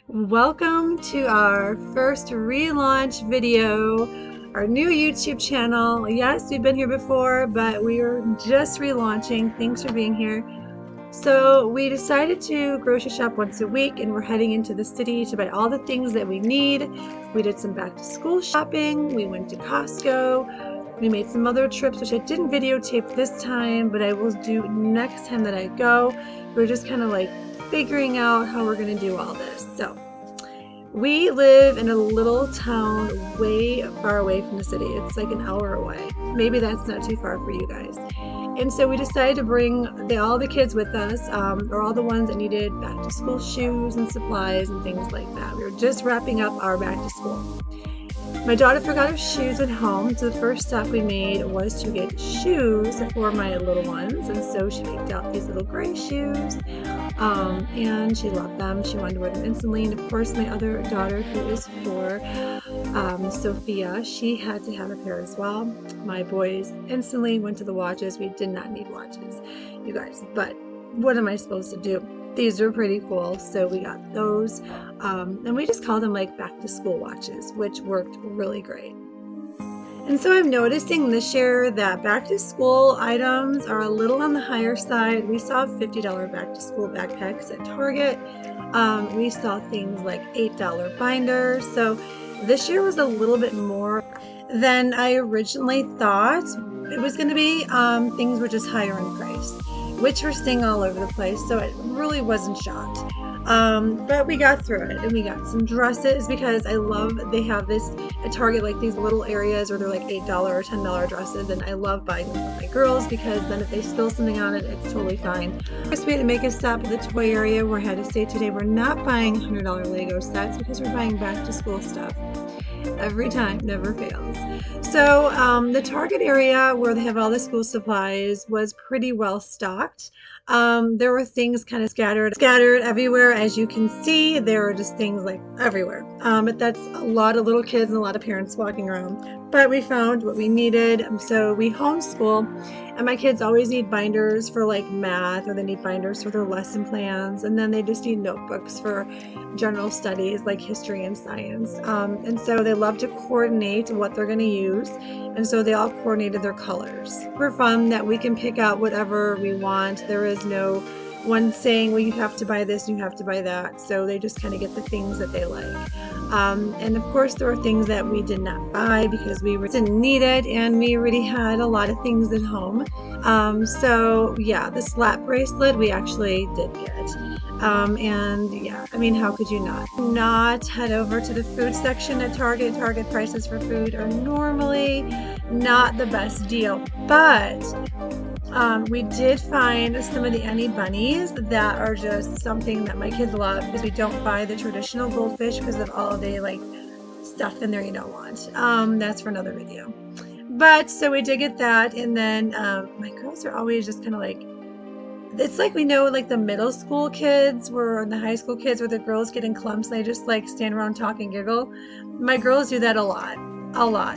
Welcome to our first relaunch video, our new YouTube channel. Yes, we've been here before, but we are just relaunching. Thanks for being here. So we decided to grocery shop once a week, and we're heading into the city to buy all the things that we need. We did some back to school shopping. We went to Costco. We made some other trips, which I didn't videotape this time, but I will do next time that I go. We're just kind of like figuring out how we're going to do all this. So we live in a little town way far away from the city. It's like an hour away. Maybe that's not too far for you guys. And so we decided to bring all the kids with us, or all the ones that needed back to school shoes and supplies and things like that. We were just wrapping up our back to school. My daughter forgot her shoes at home, so the first stop we made was to get shoes for my little ones, and so she picked out these little gray shoes, and she loved them. She wanted to wear them instantly, and of course my other daughter, who is 4, Sophia, she had to have a pair as well. My boys instantly went to the watches. We did not need watches, you guys, but what am I supposed to do? These are pretty cool, so we got those, and we just called them like back to school watches, which worked really great. And so I'm noticing this year that back to school items are a little on the higher side. We saw $50 back to school backpacks at Target. We saw things like $8 binders. So this year was a little bit more than I originally thought it was going to be. Things were just higher in price, which we're seeing all over the place, so it really wasn't shocked. But we got through it, and we got some dresses because I love, they have this at Target, like these little areas where they're like $8 or $10 dresses, and I love buying them for my girls because then if they spill something on it, it's totally fine. First, we had to make a stop at the toy area where I had to say today we're not buying $100 Lego sets because we're buying back to school stuff. Every time, never fails. So the Target area where they have all the school supplies was pretty well stocked. There were things kind of scattered everywhere. As you can see, there are just things like everywhere. But that's a lot of little kids and a lot of parents walking around. But we found what we needed. So we homeschool, and my kids always need binders for like math, or they need binders for their lesson plans, and then they just need notebooks for general studies like history and science. And so they love to coordinate what they're going to use, and so they all coordinated their colors. For fun that we can pick out whatever we want. There is no one saying, well, you have to buy this, you have to buy that. So they just kind of get the things that they like. And of course there were things that we did not buy because we didn't need it, and we already had a lot of things at home. So yeah, the slap bracelet we actually did get. And yeah, I mean, how could you not head over to the food section at Target? Target prices for food are normally not the best deal, but we did find some of the Any Bunnies that are just something that my kids love, because we don't buy the traditional goldfish because of all the like stuff in there you don't want. That's for another video. But so we did get that, and then my girls are always just kind of like, it's like, we know like the middle school kids or the high school kids where the girls get in clumps and they just like stand around talk and giggle. My girls do that a lot.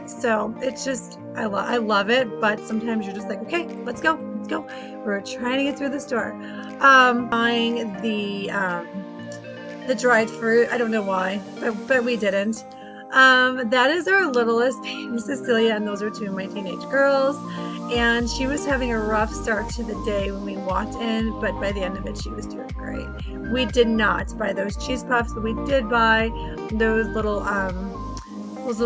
So it's just, I love it, but sometimes you're just like, okay, let's go. We're trying to get through the store. Buying the dried fruit. I don't know why, but we didn't. That is our littlest, baby Cecilia, and those are 2 of my teenage girls. And she was having a rough start to the day when we walked in, but by the end of it, she was doing great. We did not buy those cheese puffs, but we did buy those little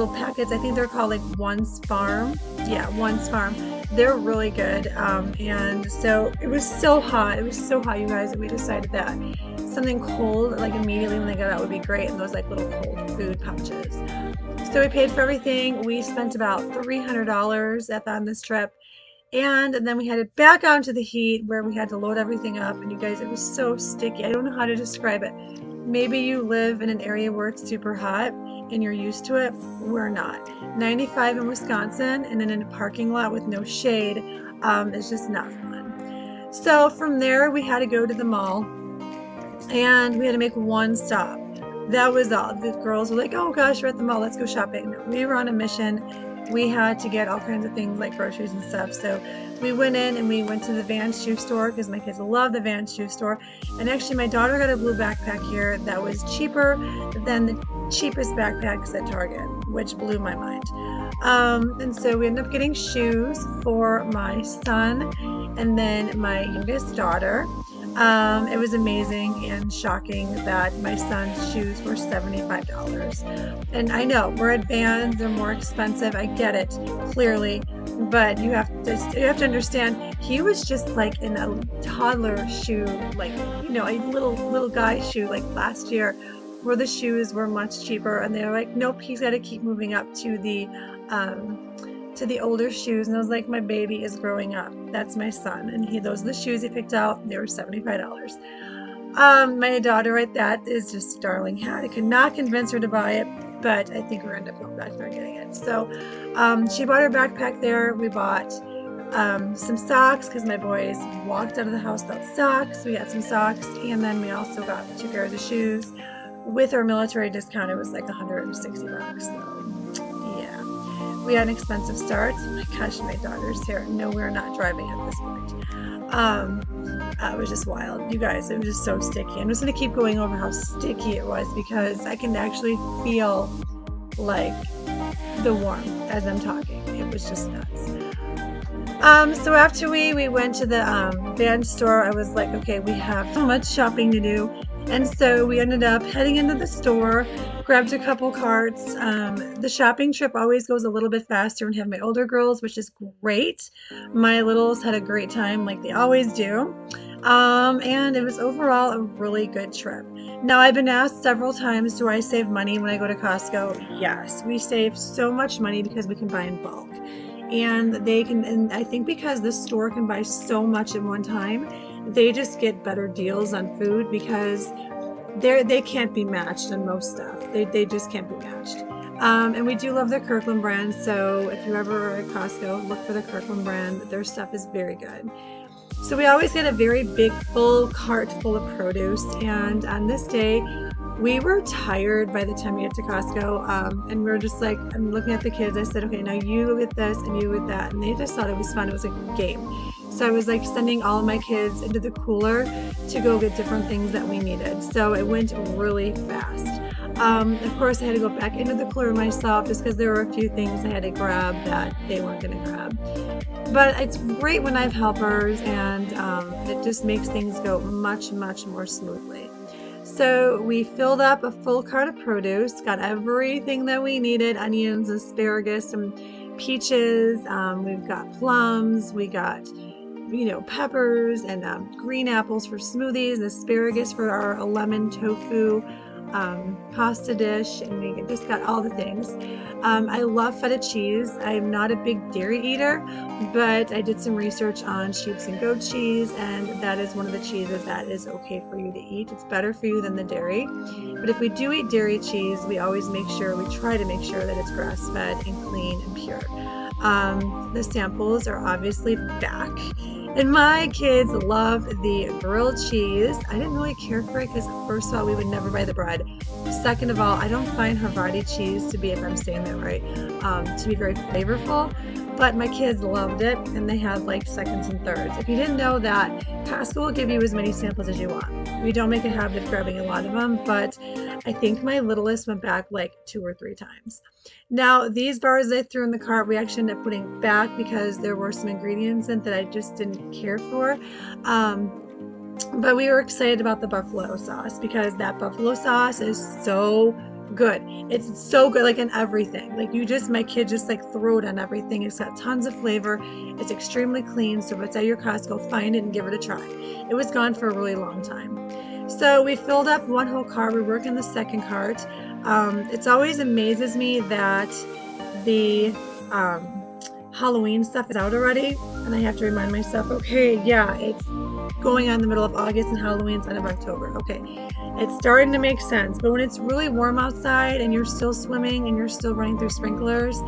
packets. I think they're called like Once Farm. Yeah, Once Farm. They're really good. And so it was so hot. It was so hot, you guys, that we decided that something cold, like immediately when they got out, would be great. And those like little cold food pouches. So we paid for everything. We spent about $300 on this trip. And then we headed back out into the heat where we had to load everything up. And you guys, it was so sticky. I don't know how to describe it. Maybe you live in an area where it's super hot and you're used to it. We're not. 95 in Wisconsin, and then in a parking lot with no shade, it's just not fun. So from there, we had to go to the mall, and we had to make one stop. That was all. The girls were like, oh gosh, we're at the mall, let's go shopping. We were on a mission. we had to get all kinds of things like groceries and stuff. So we went in and we went to the Vans shoe store because my kids love the Vans shoe store. And actually my daughter got a blue backpack here that was cheaper than the cheapest backpacks at Target, which blew my mind. And so we ended up getting shoes for my son and then my youngest daughter. It was amazing and shocking that my son's shoes were $75. And I know we're at Vans, they're more expensive. I get it, clearly, but you have to understand he was just like in a toddler shoe, like, you know, a little guy shoe like last year, where the shoes were much cheaper, and they were like, nope, he's got to keep moving up to the older shoes. And I was like, my baby is growing up. That's my son, and those are the shoes he picked out. They were $75. My daughter at that is just a darling hat. I could not convince her to buy it, but I think we're end up going back there and getting it. So she bought her backpack there. We bought some socks because my boys walked out of the house without socks. We got some socks, and then we also got 2 pairs of shoes. With our military discount, it was like $160. So yeah, we had an expensive start. Oh my gosh, my daughter's here. No, we're not driving at this point. It was just wild, you guys. It was just so sticky. I'm just gonna keep going over how sticky it was because I can actually feel like the warmth as I'm talking. It was just nuts. So after we went to the Vans store, I was like, okay, we have so much shopping to do. And so we ended up heading into the store, grabbed a couple carts. The shopping trip always goes a little bit faster when you have my older girls, which is great. My littles had a great time like they always do. And it was overall a really good trip. Now, I've been asked several times, do I save money when I go to Costco? Yes, we save so much money because we can buy in bulk. And I think because the store can buy so much at one time, they just get better deals on food because they can't be matched on most stuff. They just can't be matched. And we do love the Kirkland brand, so if you ever are at Costco, look for the Kirkland brand. Their stuff is very good. So we always get a very big full cart full of produce, and on this day we were tired by the time we get to Costco, and we were just like, I'm looking at the kids, I said, okay, now you go get this and you get that, and they just thought it was fun. It was like a game. So I was like sending all of my kids into the cooler to go get different things that we needed. So it went really fast. Of course, I had to go back into the cooler myself just because there were a few things I had to grab that they weren't going to grab. But it's great when I have helpers, and it just makes things go much, much more smoothly. So we filled up a full cart of produce, got everything that we needed: onions, asparagus, some peaches, we've got plums, we got peppers and green apples for smoothies, asparagus for our lemon tofu pasta dish, and we just got all the things. I love feta cheese. I'm not a big dairy eater, but I did some research on sheep and goat cheese, and that is one of the cheeses that is okay for you to eat. It's better for you than the dairy. But if we do eat dairy cheese, we always try to make sure that it's grass-fed and clean and pure. The samples are obviously back, and my kids love the grilled cheese. I didn't really care for it because, first of all, we would never buy the bread. Second of all, I don't find Havarti cheese to be, if I'm saying that right, to be very flavorful. But my kids loved it, and they had like seconds and thirds. If you didn't know that, Costco will give you as many samples as you want. We don't make a habit of grabbing a lot of them, but I think my littlest went back like 2 or 3 times. Now, these bars I threw in the cart, we actually ended up putting back because there were some ingredients in that I just didn't care for. But we were excited about the buffalo sauce because that buffalo sauce is so good. It's so good, like in everything. Like my kid just like threw it on everything. It's got tons of flavor. It's extremely clean. So if it's at your Costco, find it and give it a try. It was gone for a really long time. So we filled up one whole cart. We're working the second cart. It's always amazes me that the Halloween stuff is out already, and I have to remind myself, okay, yeah, it's going on in the middle of August and Halloween's end of October. Okay, it's starting to make sense. But when it's really warm outside and you're still swimming and you're still running through sprinklers,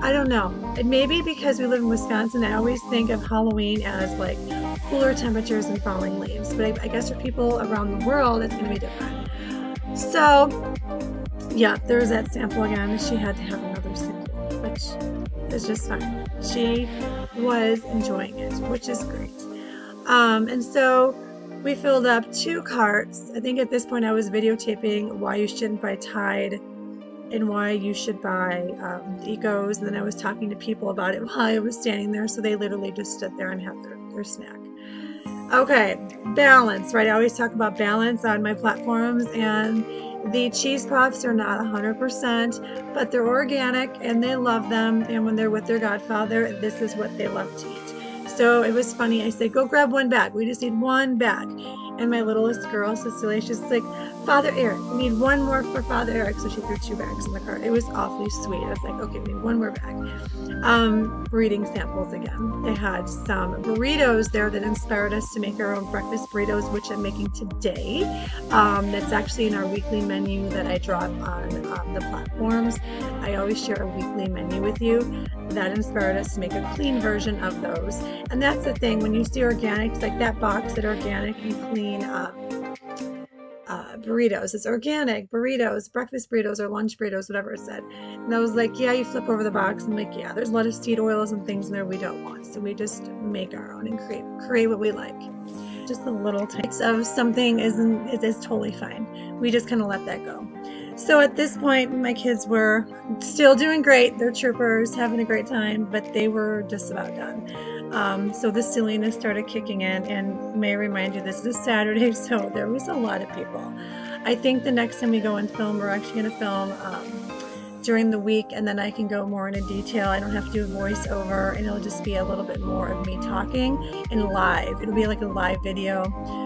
I don't know. It may be because we live in Wisconsin. I always think of Halloween as like cooler temperatures and falling leaves. But I guess for people around the world, it's going to be different. So, yeah, there's that sample again. She had to have another sample. But much. It's just fine. She was enjoying it, which is great. And so we filled up 2 carts. I think at this point I was videotaping why you shouldn't buy Tide and why you should buy Ecos. And then I was talking to people about it while I was standing there. So they literally just stood there and had their snack. Okay, balance, right? I always talk about balance on my platforms, and the cheese puffs are not 100%, but they're organic and they love them. And when they're with their godfather, this is what they love to eat. So it was funny. I said, go grab 1 bag. We just need 1 bag. And my littlest girl, Cecilia, she's like, Father Eric, we need 1 more for Father Eric. So she threw 2 bags in the cart. It was awfully sweet. I was like, okay, we need 1 more bag. Reading samples again. They had some burritos there that inspired us to make our own breakfast burritos, which I'm making today. That's actually in our weekly menu that I drop on the platforms. I always share a weekly menu with you. That inspired us to make a clean version of those. And that's the thing, when you see organics, like that box at Organic and Clean burritos, it's organic burritos, breakfast burritos or lunch burritos, whatever it said. And I was like, yeah, you flip over the box and like, yeah, there's a lot of seed oils and things in there we don't want. So we just make our own and create what we like. Just a little types of something is totally fine. We just kind of let that go. So at this point, my kids were still doing great. They're troopers, having a great time, but they were just about done. So the silliness started kicking in, and may I remind you, this is a Saturday, so there was a lot of people. I think the next time we go and film, we're actually going to film during the week, and then I can go more into detail. I don't have to do a voiceover, and it'll just be a little bit more of me talking and live. It'll be like a live video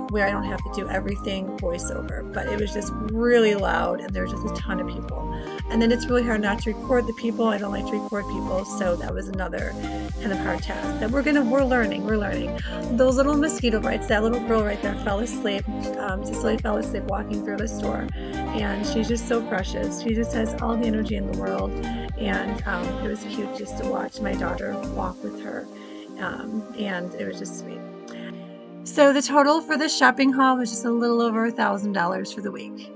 where I don't have to do everything voiceover, but it was just really loud and there's just a ton of people. And then it's really hard not to record the people. I don't like to record people, so that was another kind of hard task that we're learning. Those little mosquito bites, that little girl right there fell asleep. Cecilia fell asleep walking through the store, and she's just so precious. She just has all the energy in the world, and it was cute just to watch my daughter walk with her, and it was just sweet. So the total for the shopping haul was just a little over $1,000 for the week.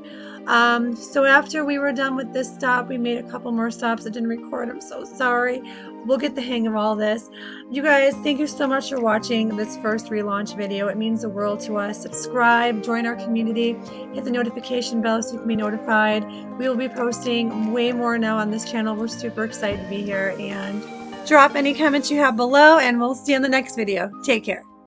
So after we were done with this stop, we made a couple more stops. I didn't record. I'm so sorry. We'll get the hang of all this. You guys, thank you so much for watching this first relaunch video. It means the world to us. Subscribe, join our community, hit the notification bell so you can be notified. We will be posting way more now on this channel. We're super excited to be here, and drop any comments you have below, and we'll see you in the next video. Take care.